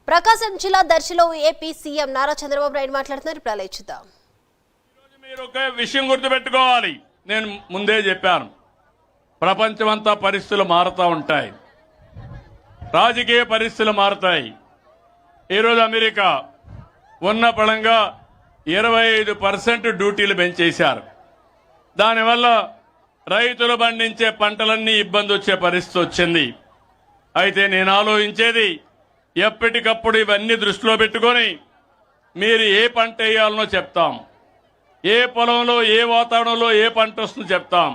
ప్రకాశం జిల్లా దర్శిలో AP CM Nara Chandrababu Naidu మాట్లాడుతున్నారు. ప్రళయించుదాం. మీరు ఒక విషయం గుర్తుపెట్టుకోవాలి. నేను ముందే చెప్పాను, ప్రపంచమంతా పరిస్థితులు మారుతూ ఉంటాయి, రాజకీయ పరిస్థితులు మారుతాయి. ఈరోజు అమెరికా ఉన్న పళంగా 25% డ్యూటీలు పెంచేశారు. దానివల్ల రైతులు పండించే పంటలన్నీ ఇబ్బంది వచ్చే పరిస్థితి వచ్చింది. అయితే నేను ఆలోచించేది, ఎప్పటికప్పుడు ఇవన్నీ దృష్టిలో పెట్టుకొని మీరు ఏ పంట వేయాలనో చెప్తాం, ఏ పొలంలో ఏ వాతావరణంలో ఏ పంట వస్తుందో చెప్తాం,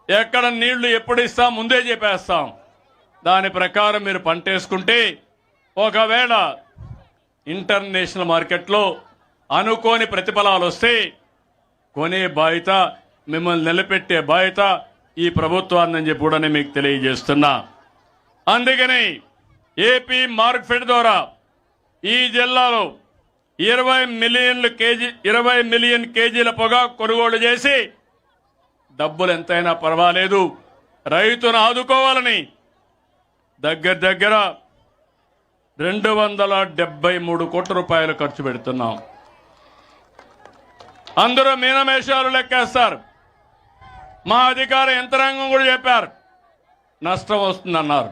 ఎక్కడ నీళ్లు ఎప్పుడు ఇస్తాం ముందే చెప్పేస్తాం. దాని ప్రకారం మీరు పంట వేసుకుంటే ఒకవేళ ఇంటర్నేషనల్ మార్కెట్లో అనుకోని ప్రతిఫలాలు వస్తే కొనే బాధ్యత, మిమ్మల్ని నిలబెట్టే బాధ్యత ఈ ప్రభుత్వాన్ని చెప్పి కూడా మీకు తెలియజేస్తున్నా. అందుకని ఏపీ మార్కెట్ ద్వారా ఈ జిల్లాలో 20 మిలియన్ కేజీల పొగాకు కొనుగోలు చేసి డబ్బులు ఎంతైనా పర్వాలేదు రైతును ఆదుకోవాలని దగ్గర 273 కోట్ల రూపాయలు ఖర్చు పెడుతున్నాం. అందరూ మీనమేషాలు లెక్కేస్తారు. మా అధికార యంత్రాంగం కూడా చెప్పారు, నష్టం వస్తుందన్నారు.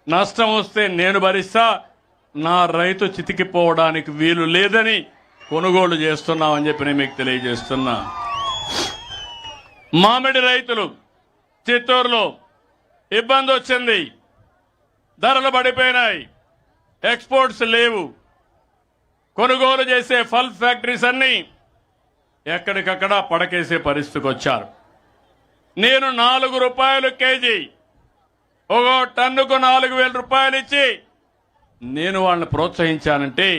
నష్టం వస్తే నేను భరిస్తా, నా రైతు చితికిపోవడానికి వీలు లేదని కొనుగోలు చేస్తున్నామని చెప్పి నేను మీకు తెలియజేస్తున్నా. మామిడి రైతులు చిత్తూరులో ఇబ్బంది వచ్చింది, ధరలు పడిపోయినాయి, ఎక్స్పోర్ట్స్ లేవు. కొనుగోలు చేసే ఫల్ ఫ్యాక్టరీస్ అన్ని ఎక్కడికక్కడ పడకేసే పరిస్థితికి వచ్చారు. నేను 4 రూపాయలు కేజీ, ఒక టన్నుకు 4,000 రూపాయలు ఇచ్చి నేను వాళ్ళని ప్రోత్సహించానంటే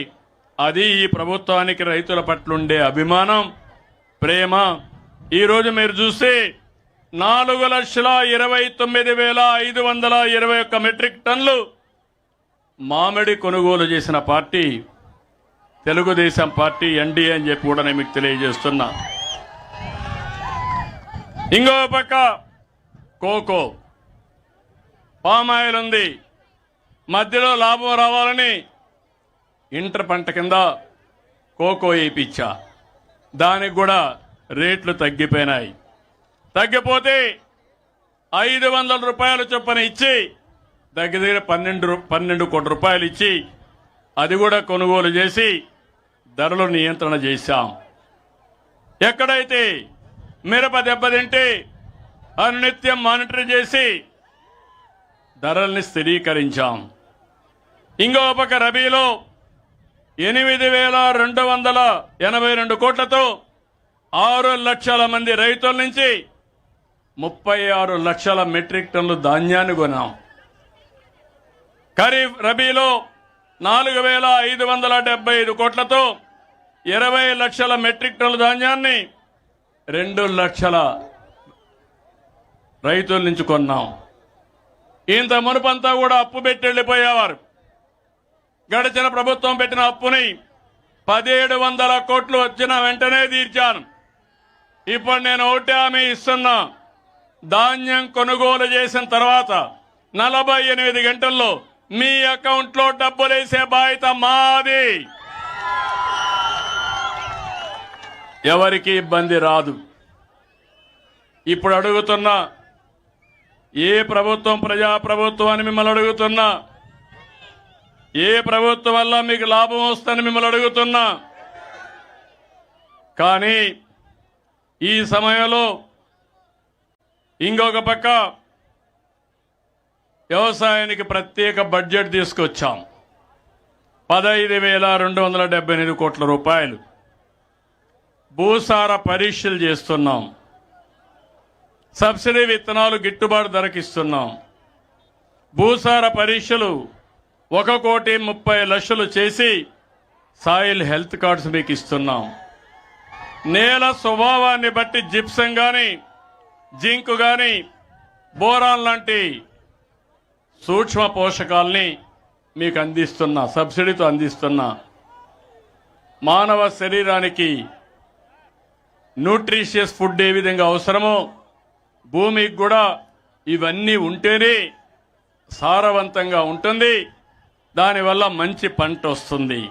అది ఈ ప్రభుత్వానికి రైతుల పట్ల ఉండే అభిమానం, ప్రేమ. ఈరోజు మీరు చూస్తే 4,29,521 మెట్రిక్ టన్నులు మామిడి కొనుగోలు చేసిన పార్టీ తెలుగుదేశం పార్టీ, ఎన్డీఏ అని చెప్పి కూడా నేను మీకు తెలియజేస్తున్నా. ఇంకో పక్క కోకో, పామాయిల్ ఉంది. మధ్యలో లాభం రావాలని ఇంటర్ పంట కింద కోకో వేయించా, దానికి కూడా రేట్లు తగ్గిపోయినాయి. తగ్గిపోతే 500 రూపాయల చొప్పున ఇచ్చి దగ్గర 12 కోట్ల రూపాయలు ఇచ్చి అది కూడా కొనుగోలు చేసి ధరలు నియంత్రణ చేశాం. ఎక్కడైతే మిరప దెబ్బతింటే అనునిత్యం మానిటర్ చేసి ధరల్ని స్థిరీకరించాం. ఇంకో పక్క రబీలో 8,282 కోట్లతో 6 లక్షల మంది రైతుల నుంచి 36 లక్షల మెట్రిక్ టన్నులు ధాన్యాన్ని కొన్నాం. ఖరీఫ్ రబీలో 4,575 కోట్లతో 20 లక్షల మెట్రిక్ టన్నుల ధాన్యాన్ని 2 లక్షల రైతుల నుంచి కొన్నాం. ఇంత మునుపంతా కూడా అప్పు పెట్టి వెళ్ళిపోయేవారు. గడిచిన ప్రభుత్వం పెట్టిన అప్పుని 1,700 కోట్లు వచ్చిన వెంటనే తీర్చాను. ఇప్పుడు నేను ఒకటి హామీ ఇస్తున్నా, ధాన్యం కొనుగోలు చేసిన తర్వాత 48 గంటల్లో మీ అకౌంట్లో డబ్బులు వేసే బాధ్యత మాది. ఎవరికి ఇబ్బంది రాదు. ఇప్పుడు అడుగుతున్నా, ఏ ప్రభుత్వం ప్రజాప్రభుత్వం అని మిమ్మల్ని అడుగుతున్నా, ఏ ప్రభుత్వం వల్ల మీకు లాభం వస్తుందని మిమ్మల్ని అడుగుతున్నా. కానీ ఈ సమయంలో ఇంకొక పక్క వ్యవసాయానికి ప్రత్యేక బడ్జెట్ తీసుకొచ్చాం. 15,278 కోట్ల రూపాయలు. భూసార పరీక్షలు చేస్తున్నాం. సబ్సిడీ విత్తనాలు గిట్టుబాటు ధరకిస్తున్నాం. భూసార పరీక్షలు 1,30,00,000 చేసి సాయిల్ హెల్త్ కార్డ్స్ మీకు ఇస్తున్నాం. నేల స్వభావాన్ని బట్టి జిప్సం కానీ, జింక్ కానీ, బోరాన్ లాంటి సూక్ష్మ పోషకాలని మీకు అందిస్తున్నా, సబ్సిడీతో అందిస్తున్నా. మానవ శరీరానికి న్యూట్రిషియస్ ఫుడ్ ఏ విధంగా అవసరమో భూమికి కూడా ఇవన్నీ ఉంటేనే సారవంతంగా ఉంటుంది. దానివల్ల మంచి పంట వస్తుంది.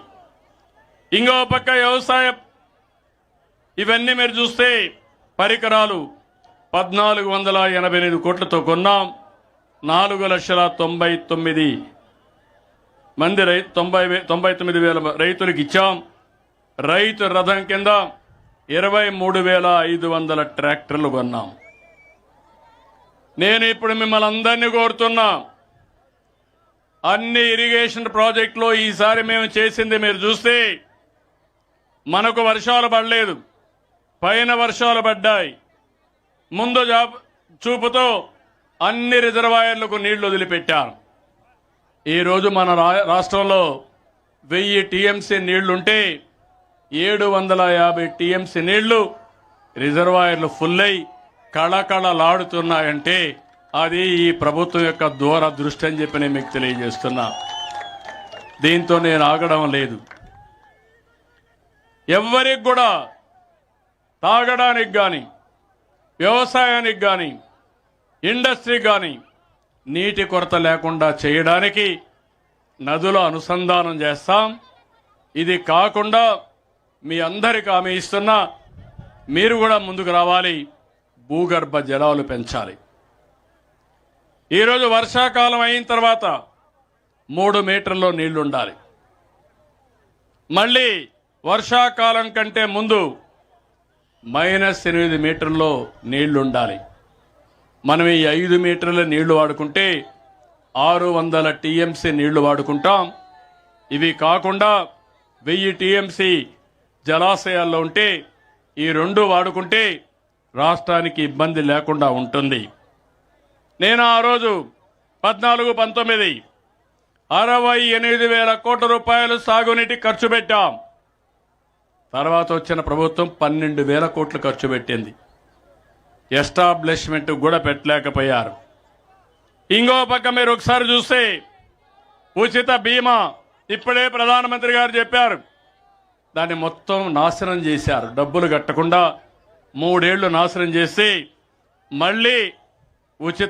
ఇంకో పక్క వ్యవసాయం ఇవన్నీ మీరు చూస్తే పరికరాలు 1488 కోట్లతో కొన్నాం. 4,99,000 మంది 99,000 రైతులకు ఇచ్చాం. రైతు రథం కింద 23,500 ట్రాక్టర్లు కొన్నాం. నేను ఇప్పుడు మిమ్మల్ని అందరినీ కోరుతున్నా, అన్ని ఇరిగేషన్ ప్రాజెక్టులో ఈసారి మేము చేసింది మీరు చూస్తే మనకు వర్షాలు పడలేదు, పైన వర్షాలు పడ్డాయి. ముందు చూపుతో అన్ని రిజర్వాయర్లకు నీళ్లు వదిలిపెట్టారు. ఈరోజు మన రాష్ట్రంలో 1000 టీఎంసీ నీళ్లుంటే 750 టీఎంసీ నీళ్లు రిజర్వాయర్లు ఫుల్ అయి కళకళలాడుతున్నాయంటే అది ఈ ప్రభుత్వం యొక్క దూరదృష్టి అని చెప్పి నేను మీకు తెలియజేస్తున్నా. దీంతో నేను ఆగడం లేదు. ఎవ్వరికి కూడా తాగడానికి కానీ, వ్యవసాయానికి కానీ, ఇండస్ట్రీ కానీ నీటి కొరత లేకుండా చేయడానికి నదుల అనుసంధానం చేస్తాం. ఇది కాకుండా మీ అందరికీ హామీ ఇస్తున్నా, మీరు కూడా ముందుకు రావాలి, భూగర్భ జలాలు పెంచాలి. ఈరోజు వర్షాకాలం అయిన తర్వాత 3 మీటర్లో నీళ్లు ఉండాలి. మళ్ళీ వర్షాకాలం కంటే ముందు -8 మీటర్లో నీళ్లు ఉండాలి. మనం ఈ 5 మీటర్ల నీళ్లు వాడుకుంటే 600 టీఎంసీ నీళ్లు వాడుకుంటాం. ఇవి కాకుండా 1000 టీఎంసీ జలాశయాల్లో ఉంటే ఈ 2 వాడుకుంటే రాష్ట్రానికి ఇబ్బంది లేకుండా ఉంటుంది. నేను ఆ రోజు 14-19 68,000 కోట్ల రూపాయలు సాగునీటి ఖర్చు పెట్టాం. తర్వాత వచ్చిన ప్రభుత్వం 12,000 కోట్లు ఖర్చు పెట్టింది. ఎస్టాబ్లిష్మెంట్ కూడా పెట్టలేకపోయారు. ఇంకో పక్క మీరు ఒకసారి చూస్తే ఉచిత బీమా ఇప్పుడే ప్రధానమంత్రి గారు చెప్పారు, దాన్ని మొత్తం నాశనం చేశారు. డబ్బులు కట్టకుండా 3 ఏళ్లు నాశనం చేసి మళ్ళీ ఉచిత